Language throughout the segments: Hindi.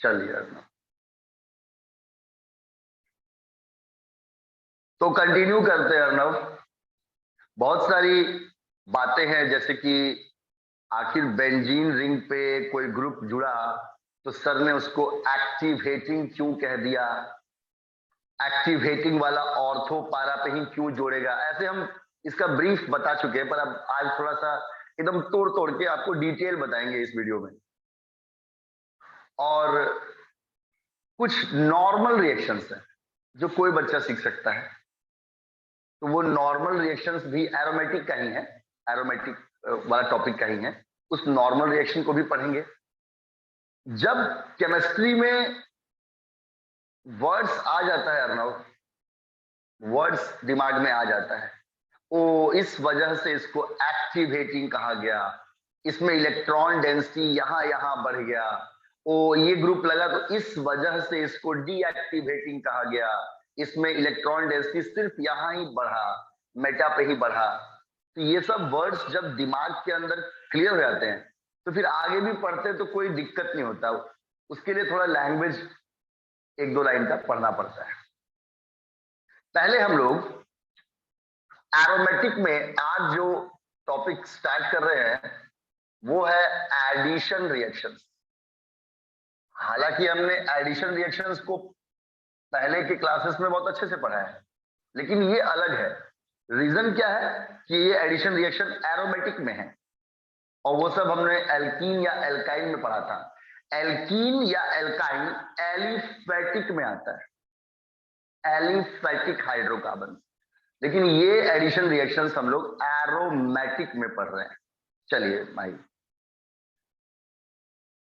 चलिए तो कंटिन्यू करते हैं अर्नव। बहुत सारी बातें हैं, जैसे कि आखिर बेंजीन रिंग पे कोई ग्रुप जुड़ा तो सर ने उसको एक्टिवेटिंग क्यों कह दिया, एक्टिवेटिंग वाला ऑर्थो पारा पे ही क्यों जोड़ेगा। ऐसे हम इसका ब्रीफ बता चुके हैं, पर अब आज थोड़ा सा एकदम तोड़ तोड़ के आपको डिटेल बताएंगे इस वीडियो में। और कुछ नॉर्मल रिएक्शंस हैं जो कोई बच्चा सीख सकता है, तो वो नॉर्मल रिएक्शंस भी एरोमेटिक का ही है, एरोमेटिक वाला टॉपिक का ही है। उस नॉर्मल रिएक्शन को भी पढ़ेंगे। जब केमिस्ट्री में वर्ड्स आ जाता है अर्नव, वर्ड्स दिमाग में आ जाता है, ओ इस वजह से इसको एक्टिवेटिंग कहा गया, इसमें इलेक्ट्रॉन डेंसिटी यहां यहां बढ़ गया, ओ ये ग्रुप लगा तो इस वजह से इसको डीएक्टिवेटिंग कहा गया, इसमें इलेक्ट्रॉन डेंसिटी सिर्फ यहां ही बढ़ा, मेटा पे ही बढ़ा। तो ये सब वर्ड्स जब दिमाग के अंदर क्लियर हो जाते हैं तो फिर आगे भी पढ़ते तो कोई दिक्कत नहीं होता। उसके लिए थोड़ा लैंग्वेज एक दो लाइन का पढ़ना पड़ता है। पहले हम लोग एरोमेटिक में आज जो टॉपिक स्टार्ट कर रहे हैं वो है एडिशन रिएक्शंस। हालांकि हमने एडिशन रिएक्शंस को पहले के क्लासेस में बहुत अच्छे से पढ़ा है, लेकिन ये अलग है। रीजन क्या है कि ये एडिशन रिएक्शन एरोमेटिक में है, और वो सब हमने एल्कीन या एल्काइन में पढ़ा था। एल्कीन या एल्काइन एलिफेटिक में आता है, एलिफेटिक हाइड्रोकार्बन। लेकिन ये एडिशन रिएक्शंस हम लोग एरोमेटिक में पढ़ रहे हैं। चलिए भाई,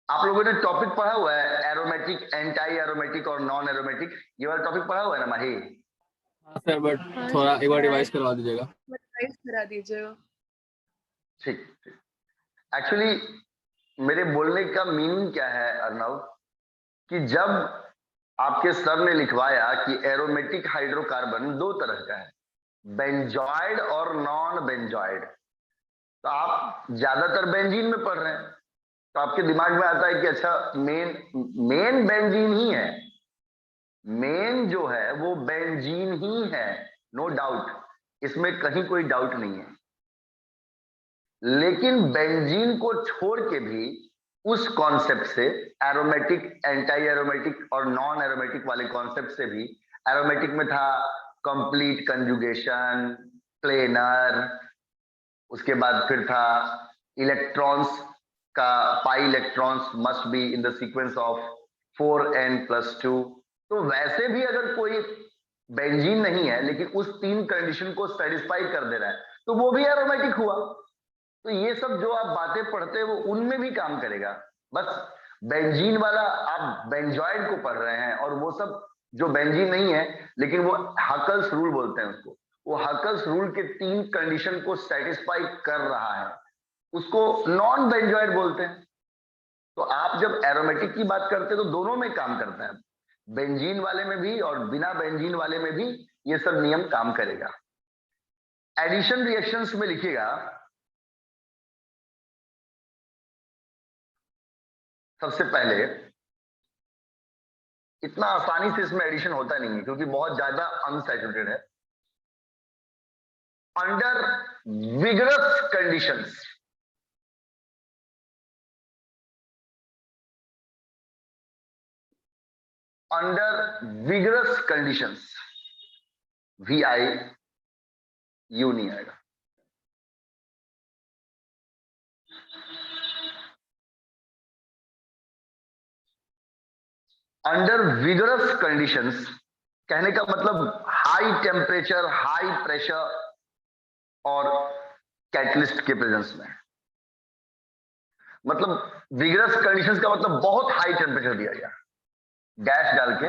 आप लोगों ने टॉपिक पढ़ा हुआ है एरोमेटिक, एंटी एरोमेटिक और नॉन एरोमेटिक, ये वाला टॉपिक पढ़ा हुआ है ना माही? हाँ सर, बट थोड़ा एक बार रिवाइज करवा दीजिएगा। रिवाइज करा दीजिएगा। ठीक ठीक। एक्चुअली मेरे बोलने का मीनिंग क्या है अर्नव, कि जब आपके सर ने लिखवाया कि एरोमेटिक हाइड्रोकार्बन दो तरह का है, बेंजॉइड और नॉन बेंजॉइड, तो आप ज्यादातर बेंजीन में पढ़ रहे हैं, तो आपके दिमाग में आता है कि अच्छा मेन बेंजीन ही है, मेन जो है वो बेंजीन ही है, नो डाउट, इसमें कहीं कोई डाउट नहीं है। लेकिन बेंजीन को छोड़ के भी उस कॉन्सेप्ट से, एरोमेटिक, एंटी एरोमेटिक और नॉन एरोमेटिक वाले कॉन्सेप्ट से भी, एरोमेटिक में था कंप्लीट कंजुगेशन, प्लेनर, उसके बाद फिर था इलेक्ट्रॉन्स का pi electrons must be in the sequence of 4n+2। तो वैसे भी अगर कोई बेंजीन नहीं है लेकिन उस तीन कंडीशन को सेटिस्फाई कर दे रहा है तो वो भी एरोमेटिक हुआ। तो ये सब जो आप बातें पढ़ते हैं वो उनमें भी काम करेगा। बस बेंजीन वाला आप बेंजॉइड को पढ़ रहे हैं, और वो सब जो बेंजीन नहीं है लेकिन वो हकल्स रूल बोलते हैं उसको, वो हकल्स रूल के तीन कंडीशन को सेटिस्फाई कर रहा है, उसको नॉन बेंजॉइड बोलते हैं। तो आप जब एरोमेटिक की बात करते हैं तो दोनों में काम करता है, बेंजीन वाले में भी और बिना बेंजीन वाले में भी ये सब नियम काम करेगा। एडिशन रिएक्शंस में लिखिएगा, सबसे पहले इतना आसानी से इसमें एडिशन होता नहीं है क्योंकि बहुत ज्यादा अनसैचुरेटेड है। Under vigorous conditions, under vigorous conditions, VI you नहीं आएगा, अंडर विगरस कंडीशंस कहने का मतलब हाई टेम्परेचर, हाई प्रेशर और कैटलिस्ट के प्रेजेंस में। मतलब विगरस कंडीशंस का मतलब बहुत हाई टेम्परेचर दिया गया, गैस डाल के,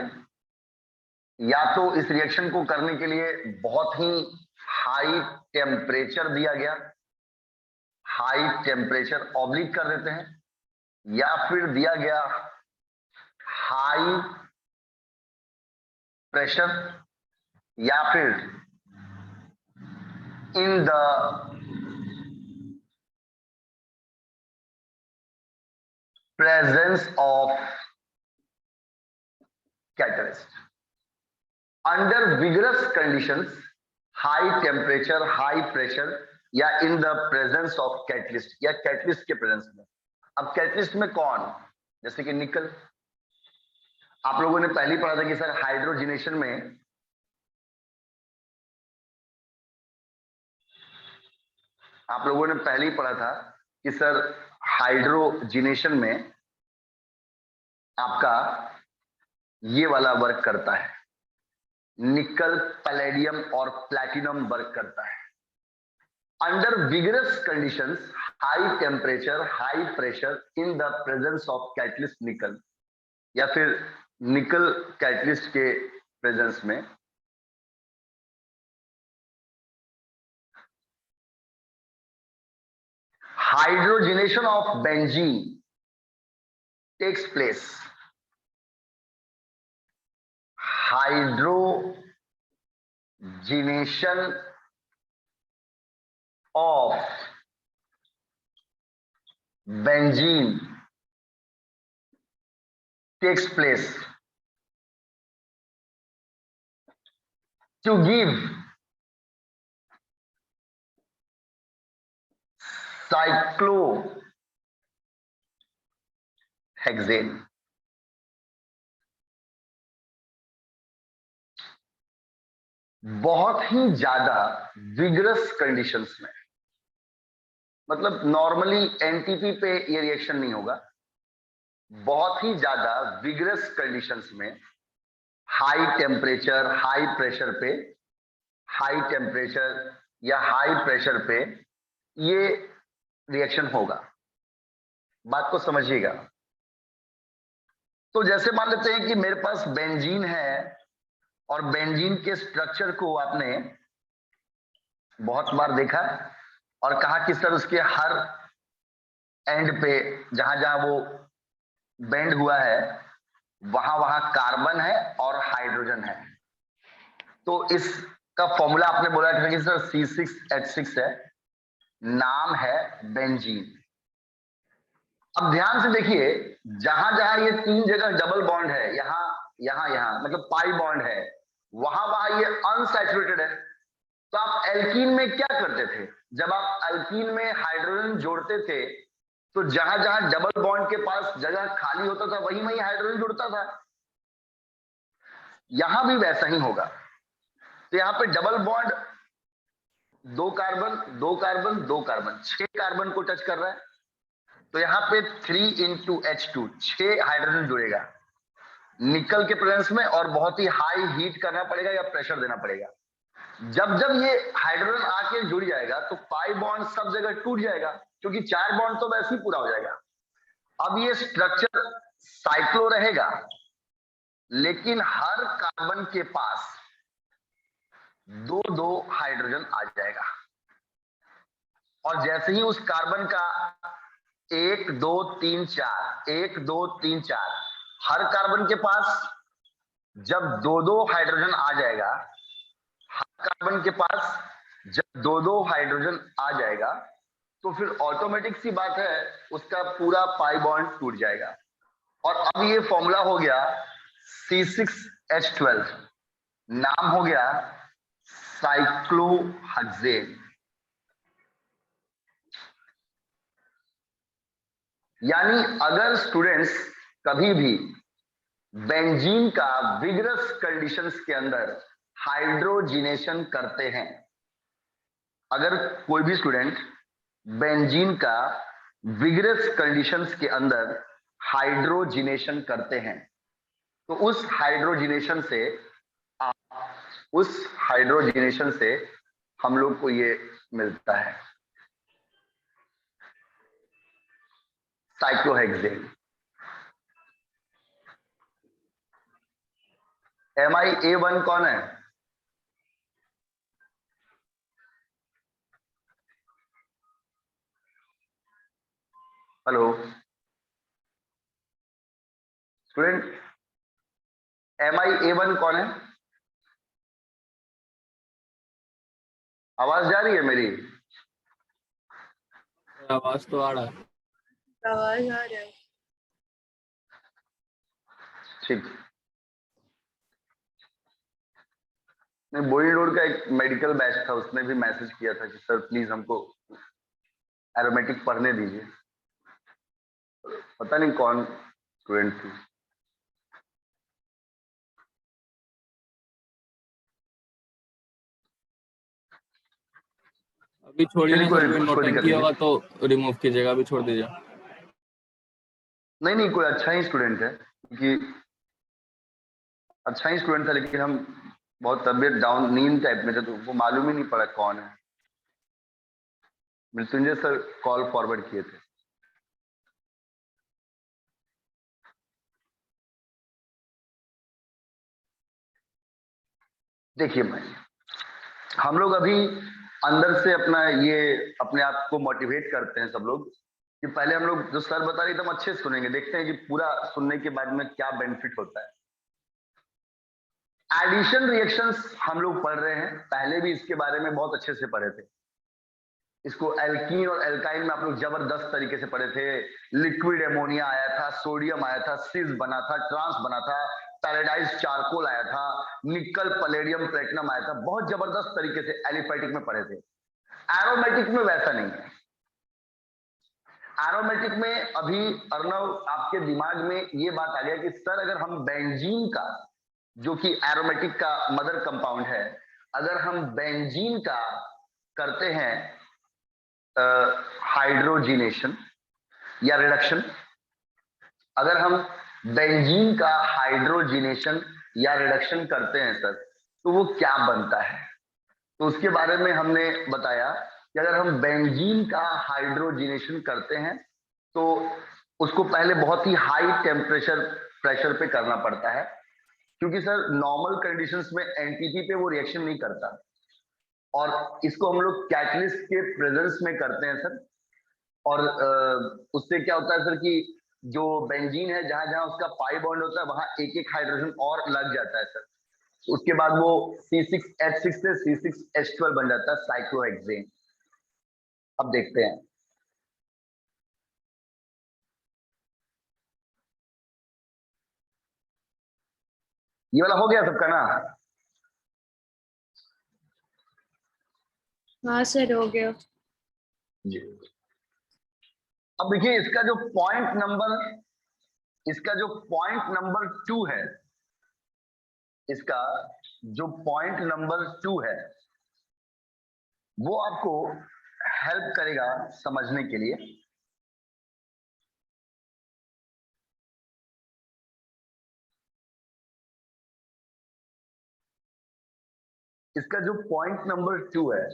या तो इस रिएक्शन को करने के लिए बहुत ही हाई टेम्परेचर दिया गया, हाई टेम्परेचर ऑब्लिक कर देते हैं, या फिर दिया गया हाई प्रेशर, या फिर in the presence of catalyst. Under vigorous conditions, high temperature, high pressure या in the presence of catalyst या कैटलिस्ट के प्रेजेंस में। अब कैटलिस्ट में कौन, जैसे कि निकल, आप लोगों ने पहले ही पढ़ा था कि सर हाइड्रोजिनेशन में आप लोगों ने पहले ही पढ़ा था कि सर हाइड्रोजिनेशन में आपका ये वाला वर्क करता है, निकल, पैलेडियम और प्लैटिनम वर्क करता है। Under vigorous conditions, high temperature, high pressure in the presence of catalyst निकल या फिर निकल कैटलिस्ट के प्रेजेंस में hydrogenation of benzene takes place. Hydrogenation of benzene takes place to give cyclohexane. बहुत ही ज्यादा विगरस कंडीशंस में, मतलब नॉर्मली एनटीपी पे ये रिएक्शन नहीं होगा, बहुत ही ज्यादा विगरस कंडीशंस में हाई टेम्परेचर, हाई प्रेशर पे, हाई टेम्परेचर या हाई प्रेशर पे ये रिएक्शन होगा। बात को समझिएगा। तो जैसे मान लेते हैं कि मेरे पास बेंजीन है और बेंजीन के स्ट्रक्चर को आपने बहुत बार देखा और कहा कि सर उसके हर एंड पे जहां जहां वो बेंड हुआ है वहां वहां कार्बन है और हाइड्रोजन है। तो इसका फॉर्मूला आपने बोला था कि सर C6H6 है, नाम है बेंजीन। अब ध्यान से देखिए, जहां जहां ये तीन जगह डबल बॉन्ड है, यहां यहां यहां मतलब पाई बॉन्ड है, वहां वहां ये अनसैचुरेटेड है। तो आप एल्कीन में क्या करते थे, जब आप एल्कीन में हाइड्रोजन जोड़ते थे तो जहां जहां डबल बॉन्ड के पास जगह खाली होता था वहीं वहीं हाइड्रोजन जुड़ता था। यहां भी वैसा ही होगा। तो यहां पे डबल बॉन्ड, दो कार्बन दो कार्बन दो कार्बन, 6 कार्बन को टच कर रहा है। तो यहाँ पे 3 × H2, 6 हाइड्रोजन जुड़ेगा निकल के प्रेजेंस में, और बहुत ही हाई हीट करना पड़ेगा या प्रेशर देना पड़ेगा। जब जब ये हाइड्रोजन आके जुड़ जाएगा तो पाई बॉन्ड सब जगह टूट जाएगा, क्योंकि 4 बॉन्ड तो वैसे ही पूरा हो जाएगा। अब ये स्ट्रक्चर साइक्लो रहेगा, लेकिन हर कार्बन के पास दो दो हाइड्रोजन आ जाएगा। और जैसे ही उस कार्बन का 1 2 3 4 1 2 3 4 हर कार्बन के पास जब दो दो हाइड्रोजन आ जाएगा, हर कार्बन के पास जब दो दो हाइड्रोजन आ जाएगा, तो फिर ऑटोमेटिक सी बात है उसका पूरा पाई बॉन्ड टूट जाएगा। और अब ये फॉर्मूला हो गया C6H12, नाम हो गया साइक्लोहेक्सेन। यानी अगर स्टूडेंट्स कभी भी बेंजीन का विगरस कंडीशंस के अंदर हाइड्रोजिनेशन करते हैं, अगर कोई भी स्टूडेंट बेंजीन का विगरस कंडीशंस के अंदर हाइड्रोजिनेशन करते हैं, तो उस हाइड्रोजिनेशन से हम लोग को ये मिलता है साइक्लोहेक्सेन। MiA1 कौन है? हेलो स्टूडेंट, MiA1 कौन है? आवाज जा रही है मेरी? आवाज तो आ रहा है। आवाज आ रहा है। ठीक। नहीं, बोइंग रोड का एक मेडिकल बैच था, उसने भी मैसेज किया था कि सर प्लीज हमको एरोमेटिक पढ़ने दीजिए। पता नहीं कौन स्टूडेंट थी। अभी छोड़िए चलिए ना सर, कोई कोई दिक्कत नौटंकी नहीं है। होगा तो रिमूव कीजिएगा, अभी छोड़ दीजिए। नहीं नहीं, कोई अच्छा ही स्टूडेंट है, क्योंकि अच्छा ही स्टूडेंट था, लेकिन हम बहुत तबियत डाउन नींद टाइप में थे, तो वो मालूम ही नहीं पड़ा कौन है। मृत्युंजय सर कॉल फॉरवर्ड किए थे। देखिए भाई, हम लोग अभी अंदर से अपना ये अपने आप को मोटिवेट करते हैं सब लोग कि पहले हम लोग जो सर बता रहे एकदम अच्छे से सुनेंगे, देखते हैं कि पूरा सुनने के बाद में क्या बेनिफिट होता है। एडिशन रिएक्शंस हम लोग पढ़ रहे हैं, पहले भी इसके बारे में बहुत अच्छे से पढ़े थे। इसको एल्कीन और एल्काइन में आप लोग जबरदस्त तरीके से पढ़े थे। लिक्विड एमोनिया आया था, सोडियम आया था, सिस बना था, ट्रांस बना था, पैराडाइज चारकोल आया था, निकल पलेडियम प्लेटिनम आया था। बहुत जबरदस्त तरीके से एलिफेटिक में पढ़े थे। एरोमेटिक में वैसा नहीं है। एरोमेटिक में अभी अर्णव आपके दिमाग में ये बात आ गया कि सर अगर हम बेंजीन का, जो कि एरोमेटिक का मदर कंपाउंड है, अगर हम बेंजीन का करते हैं हाइड्रोजिनेशन या रिडक्शन, अगर हम बेंजीन का हाइड्रोजिनेशन या रिडक्शन करते हैं सर, तो वो क्या बनता है। तो उसके बारे में हमने बताया कि अगर हम बेंजीन का हाइड्रोजिनेशन करते हैं तो उसको पहले बहुत ही हाई टेम्परेचर प्रेशर पे करना पड़ता है, क्योंकि सर नॉर्मल कंडीशंस में एनटीपी पे वो रिएक्शन नहीं करता, और इसको हम लोग कैटलिस्ट के प्रेजेंस में करते हैं सर। और उससे क्या होता है सर कि जो बेंजीन है, जहां जहां उसका पाई बॉन्ड होता है वहां एक एक हाइड्रोजन और लग जाता है सर। उसके बाद वो C6H6 से C6H12 बन जाता है साइक्लोहेक्सेन। अब देखते हैं, ये वाला हो गया सबका ना। हाँ सर, हो गया। जी, अब देखिए इसका जो पॉइंट नंबर 2 है, इसका जो पॉइंट नंबर 2 है वो आपको हेल्प करेगा समझने के लिए। इसका जो पॉइंट नंबर 2 है,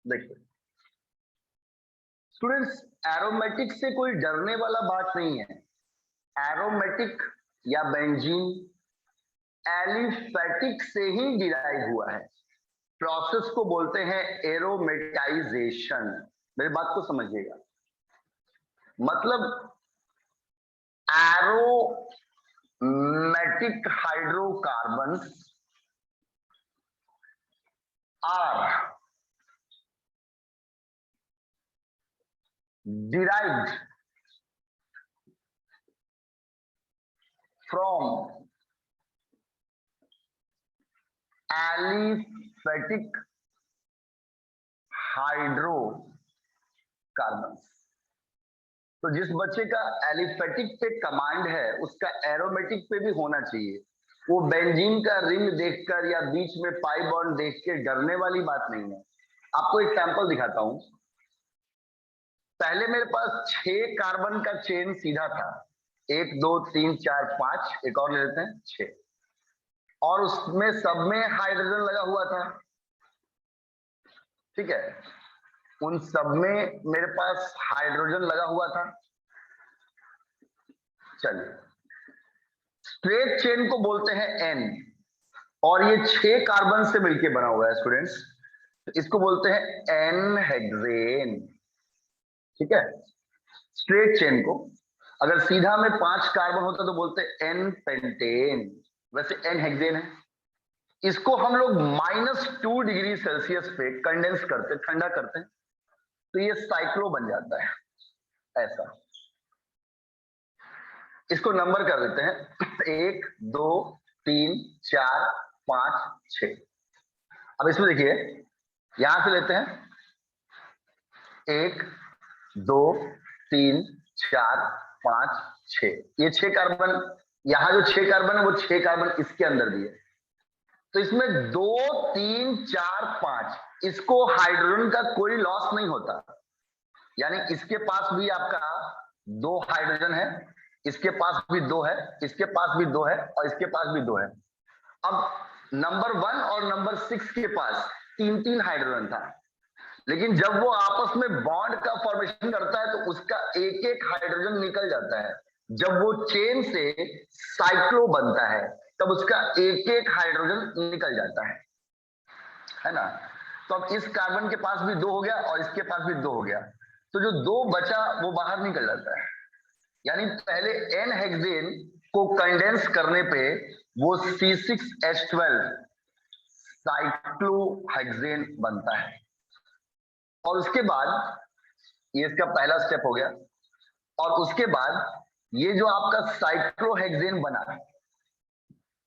देखिए स्टूडेंट्स, एरोमेटिक से कोई डरने वाला बात नहीं है। एरोमेटिक या बेंजीन एलिफेटिक से ही डिराइव हुआ है। प्रोसेस को बोलते हैं एरोमेटाइजेशन। मेरी बात को समझिएगा, मतलब aromatic hydrocarbons are derived from aliphatic hydrocarbons। तो जिस बच्चे का एलिफेटिक पे कमांड है उसका एरोमेटिक पे भी होना चाहिए। वो बेंजीन का रिंग देखकर या बीच में पाई बॉन्ड देख के डरने वाली बात नहीं है। आपको एक सैंपल दिखाता हूं। पहले मेरे पास 6 कार्बन का चेन सीधा था, 1 2 3 4 5, एक और ले लेते हैं 6, और उसमें सब में हाइड्रोजन लगा हुआ था। ठीक है, उन सब में मेरे पास हाइड्रोजन लगा हुआ था। चलिए, स्ट्रेट चेन को बोलते हैं एन, और ये 6 कार्बन से मिलकर बना हुआ है स्टूडेंट्स, तो इसको बोलते हैं एन हेक्सेन। ठीक है, स्ट्रेट चेन को अगर सीधा में 5 कार्बन होता तो बोलते हैं एन पेंटेन, वैसे एन हेक्सेन है। इसको हम लोग -2 डिग्री सेल्सियस पे कंडेंस करते, ठंडा करते हैं, तो ये साइक्लो बन जाता है ऐसा। इसको नंबर कर देते हैं 1 2 3 4 5 6। अब इसमें देखिए, यहां से लेते हैं 1 2 3 4 5 6, ये 6 कार्बन, यहां जो 6 कार्बन है वो 6 कार्बन इसके अंदर दिए। तो इसमें 2 3 4 5, इसको हाइड्रोजन का कोई लॉस नहीं होता, यानी इसके पास भी आपका 2 हाइड्रोजन है, इसके पास भी 2 है, इसके पास भी 2 है और इसके पास भी 2 है। अब नंबर 1 और नंबर 6 के पास 3 हाइड्रोजन था, लेकिन जब वो आपस में बॉन्ड का फॉर्मेशन करता है तो उसका एक एक हाइड्रोजन निकल जाता है। जब वो चेन से साइक्लो बनता है तब उसका एक एक हाइड्रोजन निकल जाता है ना। तो अब इस कार्बन के पास भी 2 हो गया और इसके पास भी 2 हो गया, तो जो 2 बचा वो बाहर निकल जाता है। यानी पहले एन हेक्सेन को कंडेंस करने पे वो C6H12 साइक्लोहेक्सेन बनता है, और उसके बाद ये इसका पहला स्टेप हो गया, और उसके बाद ये जो आपका साइक्लोहेक्सेन बना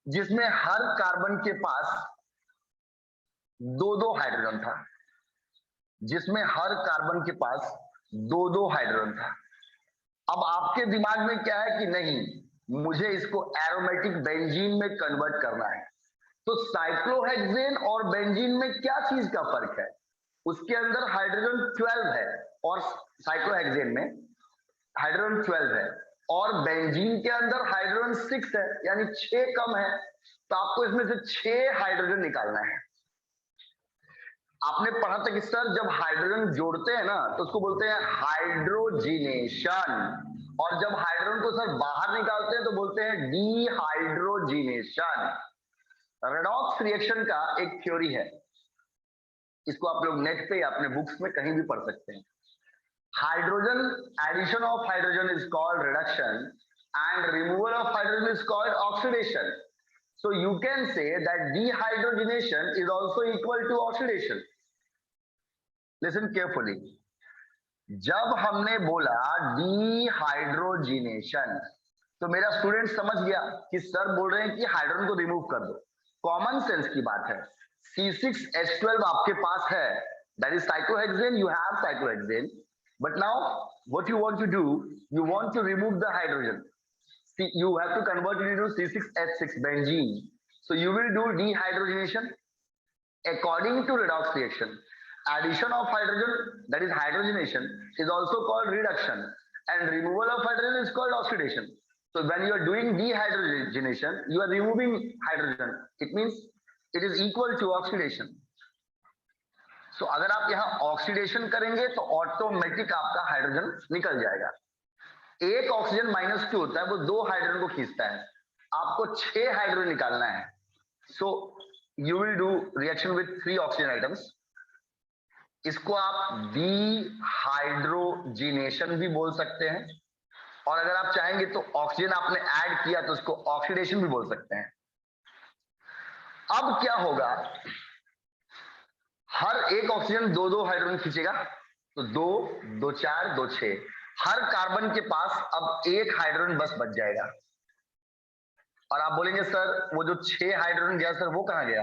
जिसमें हर कार्बन के पास 2 हाइड्रोजन था, जिसमें हर कार्बन के पास 2 हाइड्रोजन था। अब आपके दिमाग में क्या है कि नहीं, मुझे इसको एरोमेटिक बेंजीन में कन्वर्ट करना है। तो साइक्लोहेक्सेन और बेंजीन में क्या चीज का फर्क है? उसके अंदर हाइड्रोजन 12 है और साइक्लोहेक्सेन में हाइड्रोजन 12 है, और बेंजीन के अंदर हाइड्रोजन 6 है, यानी 6 कम है। तो आपको इसमें से 6 हाइड्रोजन निकालना है। आपने पढ़ा था कि सर जब हाइड्रोजन जोड़ते हैं ना तो उसको बोलते हैं हाइड्रोजिनेशन, और जब हाइड्रोजन को सर बाहर निकालते हैं तो बोलते हैं डीहाइड्रोजिनेशन। रेडॉक्स रिएक्शन का एक थ्योरी है, इसको आप लोग नेट पे या अपने बुक्स में कहीं भी पढ़ सकते हैं। Hydrogen, addition of hydrogen is called reduction and removal of hydrogen is called oxidation. So you can say that dehydrogenation is also equal to oxidation. Listen carefully. जब हमने बोला डिहाइड्रोजिनेशन तो मेरा स्टूडेंट समझ गया कि सर बोल रहे हैं कि हाइड्रोजन को रिमूव कर दो। कॉमन सेंस की बात है। C6H12 आपके पास है, that is cyclohexane, you have cyclohexane, but now what you want to do, you want to remove the hydrogen. See, you have to convert it into C6H6 benzene. So you will do dehydrogenation according to redox reaction. Addition of hydrogen, that is hydrogenation, is also called reduction, and removal of hydrogen is called oxidation. So when you are doing dehydrogenation, you are removing hydrogen. It means it is equal to oxidation. So अगर आप यहाँ ऑक्सीडेशन करेंगे तो ऑटोमेटिक आपका हाइड्रोजन निकल जाएगा। एक ऑक्सीजन -2 होता है, वो 2 हाइड्रोजन को खींचता है, आपको 6 हाइड्रोजन निकालना है। So you will do reaction with 3 oxygen items. इसको आप डिहाइड्रोजिनेशन भी बोल सकते हैं, और अगर आप चाहेंगे तो ऑक्सीजन आपने ऐड किया तो उसको ऑक्सीडेशन भी बोल सकते हैं। अब क्या होगा, हर एक ऑक्सीजन 2 हाइड्रोजन खींचेगा, तो 2 2 4 2 6, हर कार्बन के पास अब 1 हाइड्रोजन बस बच जाएगा। और आप बोलेंगे सर वो जो 6 हाइड्रोजन गया सर वो कहां गया?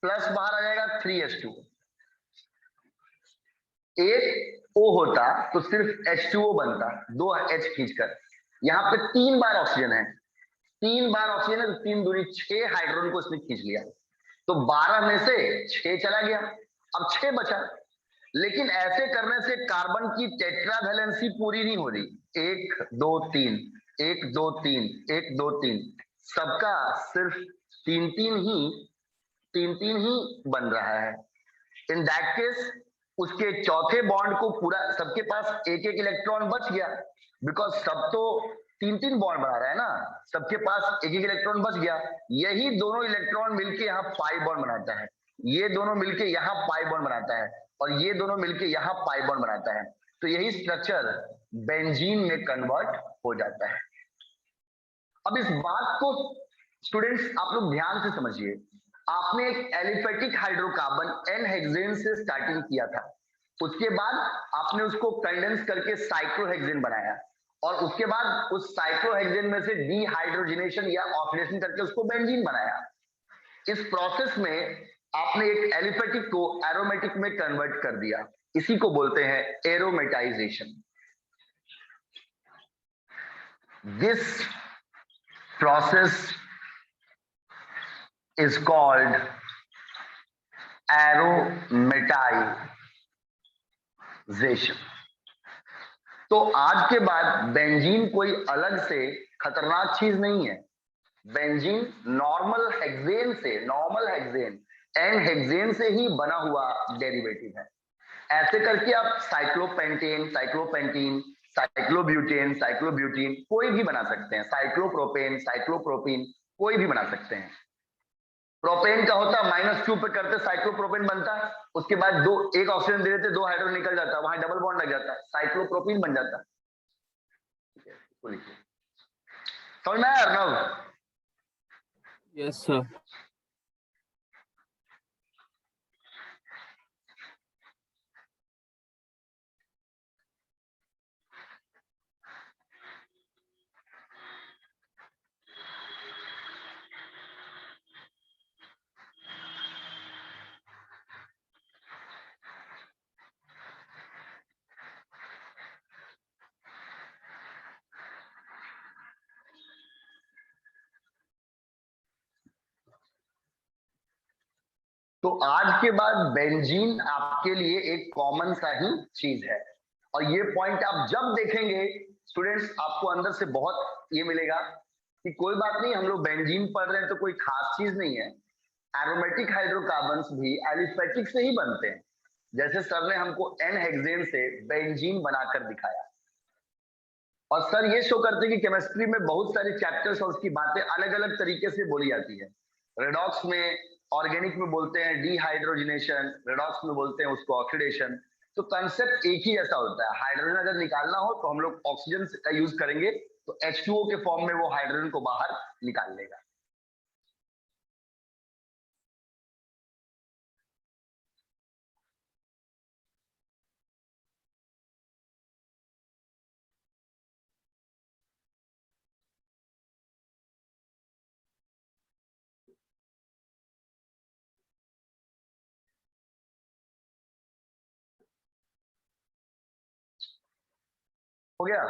प्लस बाहर आ जाएगा 3H2। एक O होता तो सिर्फ H2O बनता, 2 H खींचकर। यहाँ पे 3 बार ऑक्सीजन है, 3 बार ऑक्सीजन है तो 3 दूनी 6 हाइड्रोजन को इसने खींच लिया, तो 12 में से 6 चला गया, अब 6 बचा। लेकिन ऐसे करने से कार्बन की टेट्रावैलेंसी पूरी नहीं हो रही। 1 2 3 1 2 3 1 2 3, सबका सिर्फ 3 3 ही बन रहा है। इन दैट केस उसके चौथे बॉन्ड को पूरा, सबके पास 1 1 इलेक्ट्रॉन बच गया, बिकॉज सब तो 3 3 बॉन्ड बना रहा है ना, सबके पास 1 1 इलेक्ट्रॉन बच गया। यही दोनों इलेक्ट्रॉन मिलके यहाँ पाई बॉन्ड बनाता है, ये दोनों मिलके यहाँ पाई बॉन्ड बनाता है, और ये दोनों मिलके यहाँ पाई बॉन्ड बनाता है। तो यही स्ट्रक्चर बेंजीन में कन्वर्ट हो जाता है। अब इस बात को स्टूडेंट्स आप लोग ध्यान से समझिए। आपने एक एलिफेटिक हाइड्रोकार्बन एन हेक्सेन से स्टार्टिंग किया था, उसके बाद आपने उसको कंडेंस करके साइक्लोहेक्सेन बनाया, और उसके बाद उस साइक्लोहेक्सेन में से डीहाइड्रोजनेशन या ऑक्सीडेशन करके उसको बेंजीन बनाया। इस प्रोसेस में आपने एक एलिफेटिक को एरोमेटिक में कन्वर्ट कर दिया, इसी को बोलते हैं aromatisation. This process is called aromatisation. तो आज के बाद बेंजीन कोई अलग से खतरनाक चीज नहीं है। Benzene normal hexane n hexane से ही बना हुआ डेरिवेटिव है। ऐसे करके आप साइक्लोपेंटेन, साइक्लोब्यूटेन कोई भी बना सकते हैं। साइक्लोप्रोपीन कोई भी बना सकते हैं। प्रोपेन का होता है -2 पे करते साइक्लोप्रोपेन बनता है, उसके बाद एक ऑक्सीजन दे देते, 2 हाइड्रोजन निकल जाता है, वहां डबल बॉन्ड लग जाता है, साइक्लोप्रोपीन बन जाता है। समझ में आया अर्नव? Yes sir. तो आज के बाद बेंजीन आपके लिए एक कॉमन सा ही चीज है। और ये पॉइंट आप जब देखेंगे स्टूडेंट्स, आपको अंदर से बहुत ये मिलेगा कि कोई बात नहीं, हम लोग बेंजीन पढ़ रहे हैं तो कोई खास चीज नहीं है। एरोमेटिक हाइड्रोकार्बन्स भी एलिफेटिक से ही बनते हैं। जैसे सर ने हमको एन हेक्सेन से बेंजीन बनाकर दिखाया, और सर ये शो करते हैं कि केमिस्ट्री में बहुत सारे चैप्टर्स और उसकी बातें अलग अलग तरीके से बोली जाती है। रेडॉक्स में, ऑर्गेनिक में बोलते हैं डीहाइड्रोजनेशन, रेडॉक्स में बोलते हैं उसको ऑक्सीडेशन। तो कंसेप्ट एक ही ऐसा होता है। हाइड्रोजन अगर निकालना हो तो हम लोग ऑक्सीजन का यूज करेंगे, तो H2O के फॉर्म में वो हाइड्रोजन को बाहर निकाल लेगा। हो गया?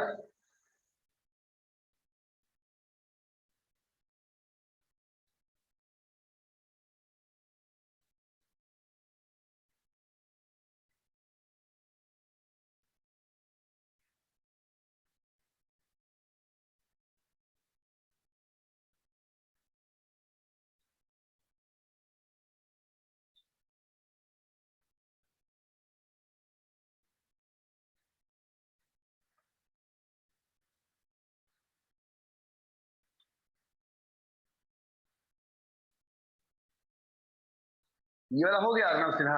ये वाला हो गया अर्नव सिन्हा?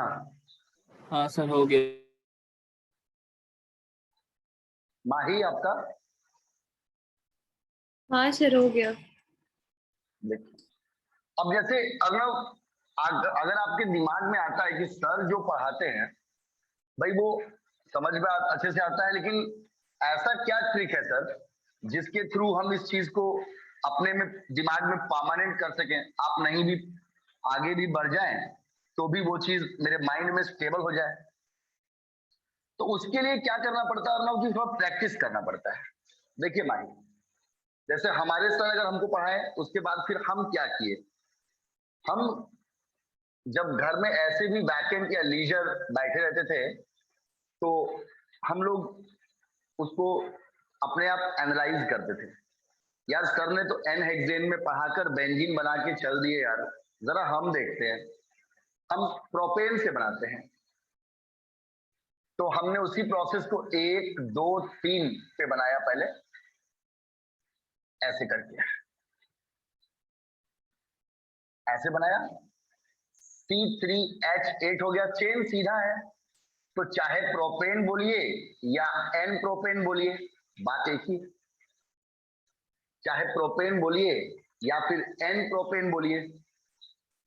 हाँ सर हो गया। माही आपका? हाँ सर हो गया। देखिए, अब जैसे अर्नव, अगर आपके दिमाग में आता है कि सर जो पढ़ाते हैं भाई वो समझ में अच्छे से आता है, लेकिन ऐसा क्या ट्रिक है सर जिसके थ्रू हम इस चीज को अपने में दिमाग में परमानेंट कर सकें, आप नहीं भी आगे भी बढ़ जाएं तो भी वो चीज मेरे माइंड में स्टेबल हो जाए? तो उसके लिए क्या करना पड़ता है अर्नव? कि थोड़ा प्रैक्टिस करना पड़ता है। देखिए माही, जैसे हमारे सर अगर हमको पढ़ाए, उसके बाद फिर हम क्या किए, हम जब घर में ऐसे भी वैकेंट या लीजर बैठे रहते थे तो हम लोग उसको अपने आप एनालाइज करते थे। यार सर ने तो एन हेक्सेन में पढ़ाकर बेंजीन बना के चल दिए, यार जरा हम देखते हैं, हम प्रोपेन से बनाते हैं। तो हमने उसी प्रोसेस को 1 2 3 पे बनाया, पहले ऐसे करके ऐसे बनाया, C3H8 हो गया, चेन सीधा है। तो चाहे प्रोपेन बोलिए या एन प्रोपेन बोलिए, बात एक ही। चाहे प्रोपेन बोलिए या फिर एन प्रोपेन बोलिए।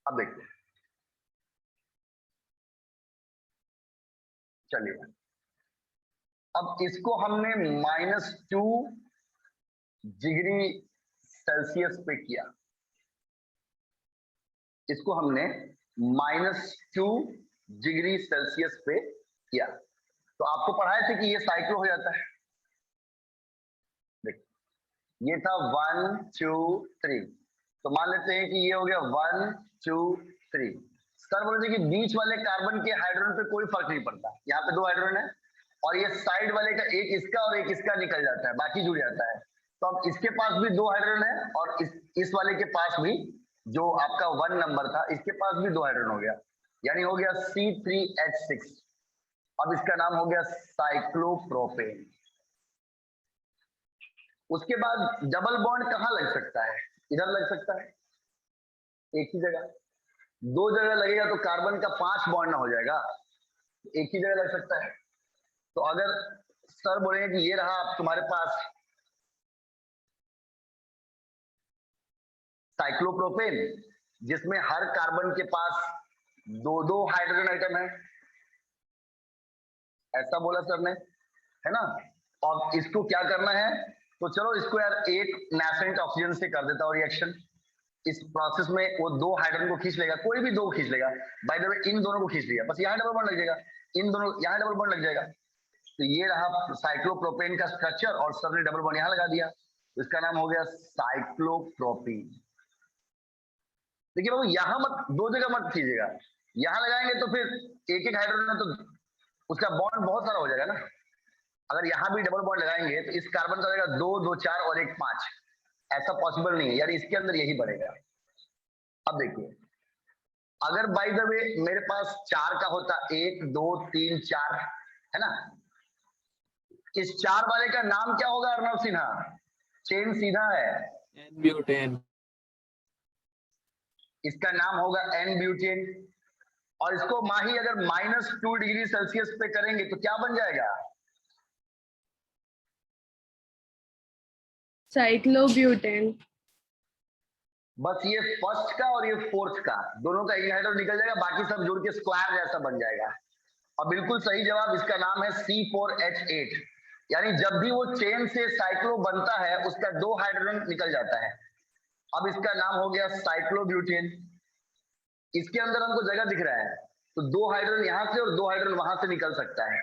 अब देखिए, चलिए अब इसको हमने -2 डिग्री सेल्सियस पे किया, इसको हमने -2 डिग्री सेल्सियस पे किया। तो आपको पढ़ाए थे कि ये साइक्लो हो जाता है। देखिए ये था 1 2 3, तो मान लेते हैं कि ये हो गया 1 2 3। सर बोले थे कि बीच वाले कार्बन के हाइड्रोजन पे कोई फर्क नहीं पड़ता, यहाँ पे 2 हाइड्रोजन है और ये साइड वाले का एक इसका और एक इसका निकल जाता है, बाकी जुड़ जाता है। तो अब इसके पास भी 2 हाइड्रोजन है और इस वाले के पास भी, जो आपका 1 नंबर था, इसके पास भी 2 हाइड्रोजन हो गया, यानी हो गया C3H6। अब इसका नाम हो गया साइक्लोप्रोपेन। उसके बाद डबल बॉन्ड कहां लग सकता है? इधर लग सकता है, एक ही जगह। 2 जगह लगेगा तो कार्बन का 5 बॉन्ड ना हो जाएगा, एक ही जगह लग सकता है। तो अगर सर बोलेंगे कि ये रहा आप तुम्हारे पास साइक्लोप्रोपेन, जिसमें हर कार्बन के पास 2-2 हाइड्रोजन आइटम है, ऐसा बोला सर ने, है ना। और इसको क्या करना है, तो चलो इसको यार एक नेसेंट ऑक्सीजन से कर देता हूं रिएक्शन। इस प्रोसेस में वो 2 हाइड्रोजन को खींच लेगा, कोई भी 2 खींच लेगा। बाय द वे इन दोनों को खींच लिया, बस यहाँ डबल बॉन्ड लग जाएगा, इन दोनों यहाँ डबल बॉन्ड लग जाएगा। तो ये रहा साइक्लोप्रोपेन का स्ट्रक्चर और सर ने डबल बॉन्ड यहाँ लगा दिया, तो इसका नाम हो गया साइक्लोप्रोपीन। देखिए बाबू यहाँ मत, 2 जगह मत कीजिएगा, यहाँ लगाएंगे तो फिर एक एक हाइड्रोजन है तो उसका बॉन्ड बहुत सारा हो जाएगा ना। अगर यहाँ भी डबल बॉन्ड लगाएंगे तो इस कार्बन का रहेगा 2 2 4 और 1 5, ऐसा पॉसिबल नहीं है, यानी इसके अंदर यही बढ़ेगा। अब देखिए अगर बाय द वे मेरे पास 4 का होता, 1 2 3 4, है ना, इस 4 वाले का नाम क्या होगा अर्नव सिन्हा? चेन सीधा है, N-ब्यूटेन। इसका नाम होगा एन ब्यूटेन। और इसको माही अगर -2 डिग्री सेल्सियस पे करेंगे तो क्या बन जाएगा? साइक्लोब्यूटेन। बस ये फर्स्ट का और ये फोर्थ का दोनों का एक हाइड्रोजन निकल जाएगा, बाकी सब जुड़ के स्क्वायर जैसा बन जाएगा। और बिल्कुल सही जवाब, इसका नाम है C4H8। यानी जब भी वो चेन से साइक्लो बनता है उसका 2 हाइड्रोजन निकल जाता है। अब इसका नाम हो गया साइक्लोब्यूटेन। इसके अंदर हमको जगह दिख रहा है, तो 2 हाइड्रोजन यहां से और 2 हाइड्रोजन वहां से निकल सकता है।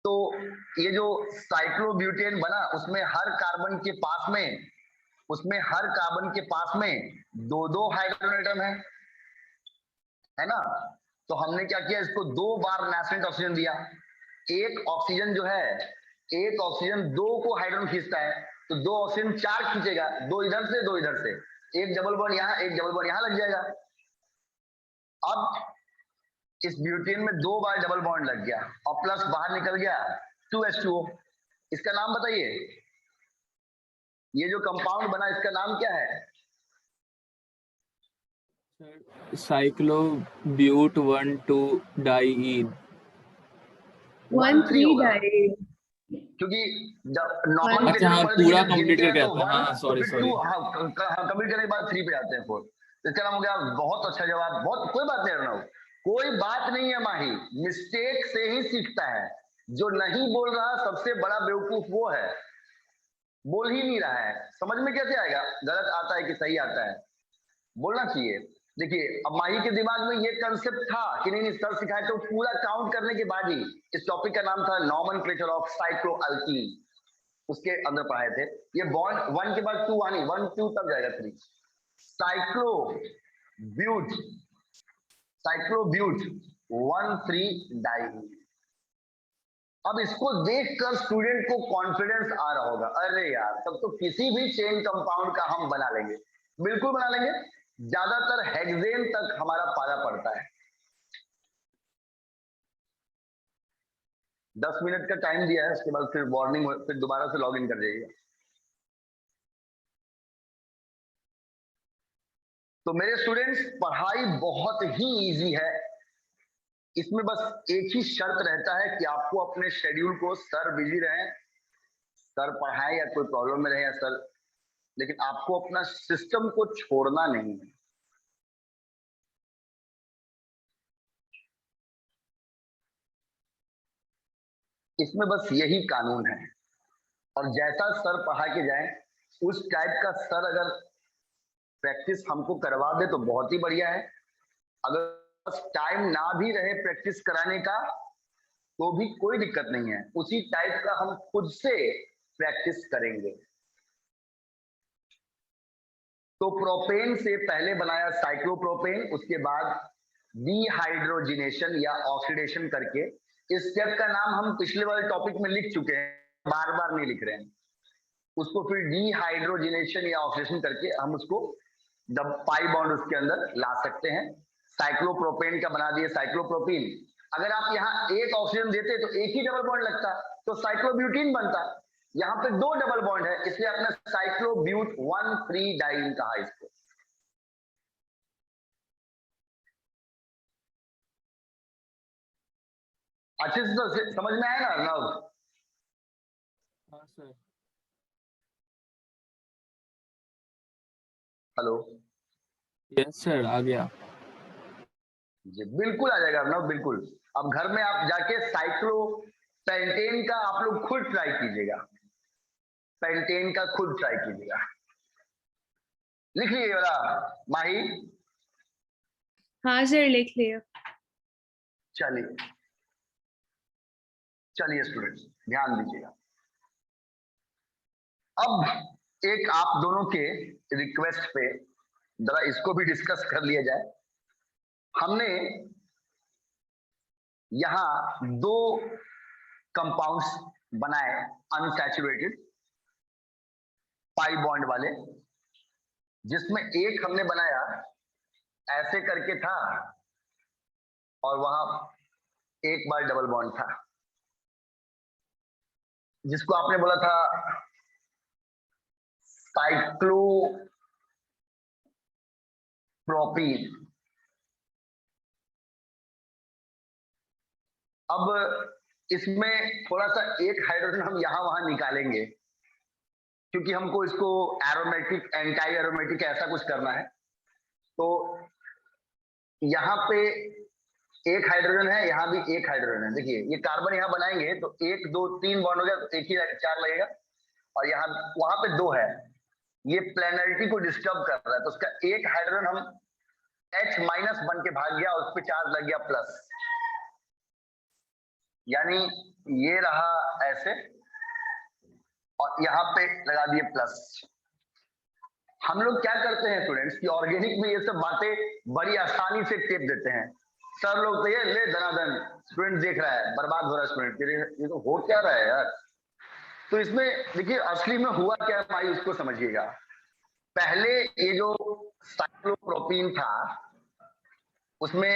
तो ये जो साइक्लोब्यूटेन बना उसमें हर कार्बन के पास में, उसमें हर कार्बन के पास में 2-2 हाइड्रोजन एटम है ना। तो हमने क्या किया, इसको 2 बार नेसेंट ऑक्सीजन दिया। एक ऑक्सीजन जो है, एक ऑक्सीजन 2 को हाइड्रोजन खींचता है, तो 2 ऑक्सीजन 4 खींचेगा, 2 इधर से 2 इधर से, एक डबल बॉन्ड यहाँ एक डबल बॉन्ड यहाँ लग जाएगा। अब इस ब्यूटेन में 2 बार डबल बॉन्ड लग गया और प्लस बाहर निकल गया 2H2O। इसका नाम बताइए, ये जो कंपाउंड बना इसका नाम क्या है? साइक्लोब्यूट 1,2 डाइईन। 1,3 होगा, डाई। क्योंकि नॉर्मल अच्छा हाँ, पूरा कंप्लीट करके आता है। हाँ सॉरी सॉरी। कंप्लीट करने के बाद 3 पे जाते हैं 4। इसका नाम हो गया, बहुत अच्छा जवाब, बहुत, कोई बात नहीं अर्नव, कोई बात नहीं है माही, मिस्टेक से ही सीखता है। जो नहीं बोल रहा सबसे बड़ा बेवकूफ वो है, बोल ही नहीं रहा है, समझ में कैसे आएगा गलत आता है कि सही आता है? बोलना चाहिए। देखिए अब माही के दिमाग में ये कंसेप्ट था कि नहीं सर सिखाए, तो पूरा काउंट करने के बाद ही, इस टॉपिक का नाम था नॉमेनक्लेचर ऑफ साइक्लोअल्कीन, उसके अंदर पढ़ाए थे। ये बॉन्ड 1 के बाद 2 आनी, 1 2 तब जाएगा 3। साइक्लोब्यूट, साइक्लोब्यूट 1,3 डाई। अब इसको देखकर स्टूडेंट को कॉन्फिडेंस आ रहा होगा, अरे यार तब तो किसी भी चेन कंपाउंड का हम बना लेंगे, बिल्कुल बना लेंगे। ज्यादातर हेक्सेन तक हमारा पाला पड़ता है। 10 मिनट का टाइम दिया है, उसके बाद फिर वार्निंग, फिर दोबारा से लॉग इन कर जाइएगा। तो मेरे स्टूडेंट्स पढ़ाई बहुत ही इजी है, इसमें बस एक ही शर्त रहता है कि आपको अपने शेड्यूल को, सर बिजी रहे, सर पढ़ाए या कोई प्रॉब्लम में रहे या सर, लेकिन आपको अपना सिस्टम को छोड़ना नहीं है। इसमें बस यही कानून है, और जैसा सर पढ़ा के जाए उस टाइप का सर अगर प्रैक्टिस हमको करवा दे तो बहुत ही बढ़िया है। अगर टाइम ना भी रहे प्रैक्टिस कराने का तो भी कोई दिक्कत नहीं है, उसी टाइप का हम खुद से प्रैक्टिस करेंगे। तो प्रोपेन से पहले बनाया साइक्लोप्रोपेन, उसके बाद डीहाइड्रोजिनेशन या ऑक्सीडेशन करके, इस स्टेप का नाम हम पिछले वाले टॉपिक में लिख चुके हैं, बार बार नहीं लिख रहे हैं उसको। फिर डीहाइड्रोजिनेशन या ऑक्सीडेशन करके हम उसको पाई बॉन्ड उसके अंदर ला सकते हैं। साइक्लोप्रोपेन का बना दिए साइक्लोप्रोपीन। अगर आप यहाँ एक ऑक्सीजन देते तो एक ही डबल बॉन्ड लगता, तो साइक्लोब्यूटीन बनता। यहाँ पे दो डबल बॉन्ड है, इसलिए आपने साइक्लोब्यूट 1,3 डाइन कहा इसको। अच्छे से समझ में आया ना अर्नव? हाँ सर। हेलो। यस सर, आ गया जी बिल्कुल आ जाएगा अर्नव, बिल्कुल। अब घर में आप जाके साइक्लोपेंटेन का आप लोग खुद ट्राई कीजिएगा, पेंटेन का खुद ट्राई कीजिएगा। लिख लीजिएगा माही। हाँ सर, लिख लिया। चलिए चलिए स्टूडेंट्स ध्यान दीजिएगा। अब एक आप दोनों के रिक्वेस्ट पे जरा इसको भी डिस्कस कर लिया जाए। हमने यहां दो कंपाउंड्स बनाए अनसैचुरेटेड पाई बॉन्ड वाले, जिसमें एक हमने बनाया ऐसे करके था और वहां एक बार डबल बॉन्ड था, जिसको आपने बोला था साइक्लोप्रोपीन। अब इसमें थोड़ा सा एक हाइड्रोजन हम यहां वहां निकालेंगे, क्योंकि हमको इसको एरोमेटिक एंटी एरोमेटिक ऐसा कुछ करना है। तो यहाँ पे एक हाइड्रोजन है, यहाँ भी एक हाइड्रोजन है। देखिए ये कार्बन यहाँ बनाएंगे तो 1 2 3 बॉन्ड हो गया, तो एक ही 4 लगेगा, और यहाँ वहां पे 2 है, ये प्लेनरिटी को डिस्टर्ब कर रहा है, तो उसका एक हाइड्रोजन हम H माइनस बन के भाग गया, उस पर चार्ज लग गया प्लस, यानी ये रहा ऐसे और यहाँ पे लगा दिए प्लस। हम लोग क्या करते हैं स्टूडेंट्स कि ऑर्गेनिक में ये सब बातें बड़ी आसानी से टेप देते हैं। सर लोग तो ये ले धनाधन, स्टूडेंट देख रहा है, बर्बाद हो रहा है स्टूडेंट, ये तो हो क्या रहा है यार। तो इसमें देखिए असली में हुआ क्या भाई, उसको समझिएगा। पहले ये जो साइक्लोप्रोपीन था उसमें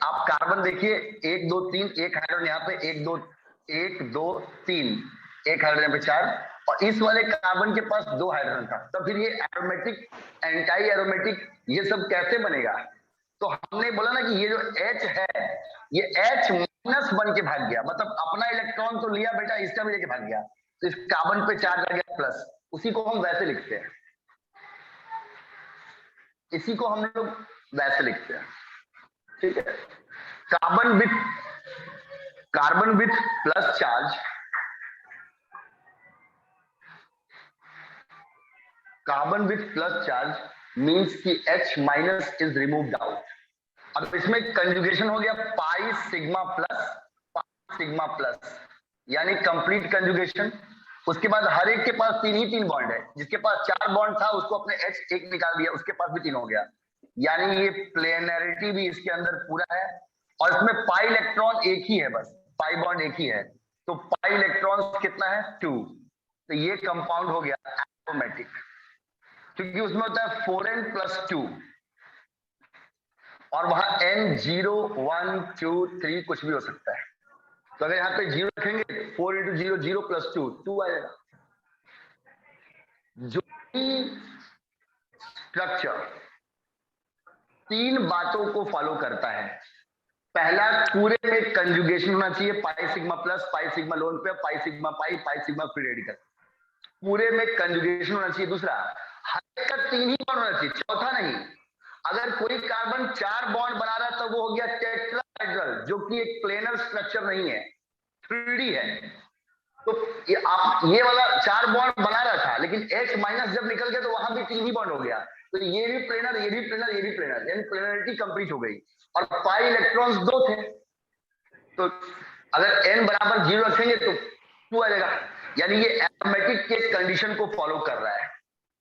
आप कार्बन देखिए 1 2 3, एक हाइड्रोजन यहाँ पे 1 2 3, एक हाइड्रोजन यहाँ पे 4, और इस वाले कार्बन के पास 2 हाइड्रोजन था। तो फिर ये एरोमेटिक एंटी एरोमेटिक ये सब कैसे बनेगा? तो हमने बोला ना कि ये जो H है ये H माइनस बन के भाग गया, मतलब अपना इलेक्ट्रॉन तो लिया बेटा, इसका भी लेके भाग गया, तो इस कार्बन पे चार्ज आ गया प्लस। उसी को हम वैसे लिखते हैं, इसी को हम लोग वैसे लिखते हैं, ठीक है। Carbon with plus charge, carbon with plus charge means कि H minus is removed out. अब इसमें कंजुगेशन हो गया पाई सिग्मा प्लस, यानी कंप्लीट कंजुगेशन। उसके बाद हर एक के पास 3 ही 3 बॉन्ड है, जिसके पास 4 बॉन्ड था उसको अपने H एक निकाल दिया, उसके पास भी 3 हो गया, यानी ये प्लेनरिटी भी इसके अंदर पूरा है। और इसमें पाई इलेक्ट्रॉन एक ही है, बस पाई बॉन्ड एक ही है, तो पाई इलेक्ट्रॉन कितना है 2। तो ये कंपाउंड हो गया एरोमेटिक, क्योंकि उसमें होता है 4n + 2 और वहां n 0 1 2 3 कुछ भी हो सकता है। तो अगर यहाँ पे 0 रखेंगे 4 × 0 0 + 2 2 आएगा। जो स्ट्रक्चर 3 बातों को फॉलो करता है। पहला, पूरे में कंजुगेशन होना चाहिए, pi sigma plus, pi sigma lone pair, pi sigma pi, pi sigma free radical, पूरे में कंजुगेशन होना चाहिए। दूसरा, हर एक का 3 ही बॉन्ड होना चाहिए, चौथा नहीं। अगर कोई कार्बन 4 बॉन्ड बना रहा है तो वो हो गया टेट्राहेड्रल, जो कि एक प्लेनर स्ट्रक्चर नहीं है। 3D है। तो ये वाला 4 बॉन्ड बना रहा था, लेकिन H माइनस जब निकल गया तो वहां भी 3 ही बॉन्ड हो गया। तो ये भी प्लेनर, ये भी प्लेनर, ये भी प्लेनर, यानी प्लेनरिटी कंप्लीट हो गई। और पाई इलेक्ट्रॉन्स 2 थे, तो अगर n बराबर 0 रखेंगे तो 2 आ जाएगा, यानी ये एरोमेटिक के कंडीशन को फॉलो कर रहा है।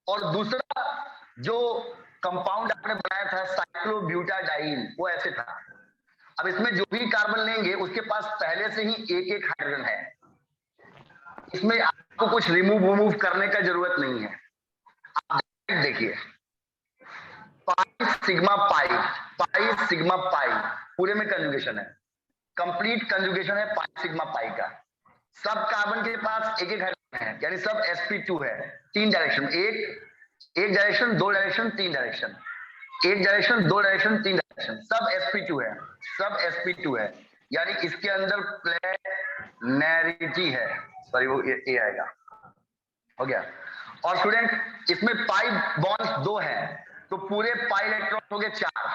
और दूसरा जो कंपाउंड आपने बनाया था साइक्लोब्यूटाडाइन, वो ऐसे था। अब इसमें जो भी कार्बन लेंगे उसके पास पहले से ही एक एक हाइड्रोजन है, इसमें आपको कुछ रिमूव करने का जरूरत नहीं है। आप देखिए पाई सिग्मा पाई, पाई सिग्मा पाई, पूरे में कंजुगेशन है, कंप्लीट कंजुगेशन है पाई सिग्मा पाई का। सब कार्बन के पास एक एक हाइड्रोजन है, यानी सब sp2 है। 3 डायरेक्शन, एक direction, 2 direction, 3 direction, 1 direction, 2 direction, 3 direction, सब sp2 है, सब sp2 है, यानी इसके अंदर प्लेनरिटी है। सॉरी वो ये आएगा, हो गया। और स्टूडेंट इसमें पाई बॉन्ड्स 2 हैं, तो पूरे पाई इलेक्ट्रॉन हो गए 4।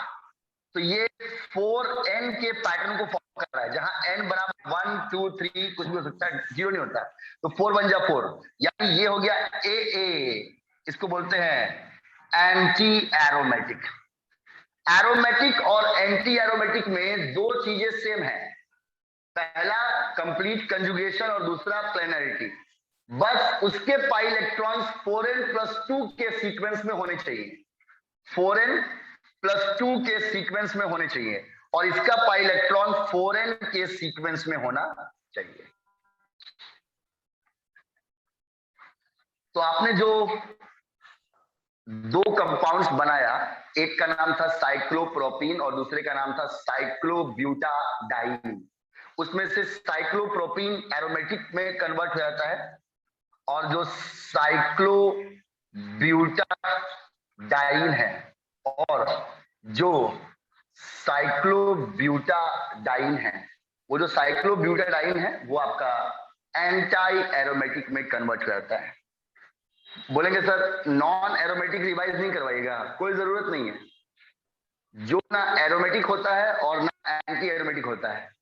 तो ये 4n के पैटर्न को फॉलो कर रहा है, जहां n बराबर 1 2 3 कुछ भी हो सकता है, 0 नहीं होता, तो 4 बन जा 4, यानी ये हो गया AA। इसको बोलते हैं एंटी एरोमेटिक। एरोमेटिक और एंटी एरोमेटिक में 2 चीजें सेम है, पहला कंप्लीट कंजुगेशन और दूसरा प्लेनरिटी। बस उसके पाई इलेक्ट्रॉन्स 4n+2 के सीक्वेंस में होने चाहिए, 4n+2 के सीक्वेंस में होने चाहिए, और इसका पाई इलेक्ट्रॉन 4n के सीक्वेंस में होना चाहिए। तो आपने जो 2 कंपाउंड्स बनाया, एक का नाम था साइक्लोप्रोपीन और दूसरे का नाम था साइक्लोब्यूटाडाइन। उसमें से साइक्लोप्रोपीन एरोमेटिक में कन्वर्ट हो जाता है, और जो साइक्लोब्यूटाडाइन है और जो साइक्लोब्यूटाडाइन है, वो जो साइक्लोब्यूटाडाइन है वो आपका एंटी एरोमेटिक में कन्वर्ट हो जाता है। बोलेंगे सर नॉन एरोमेटिक रिवाइज नहीं करवाइएगा, कोई जरूरत नहीं है। जो ना एरोमेटिक होता है और ना एंटी एरोमेटिक होता है,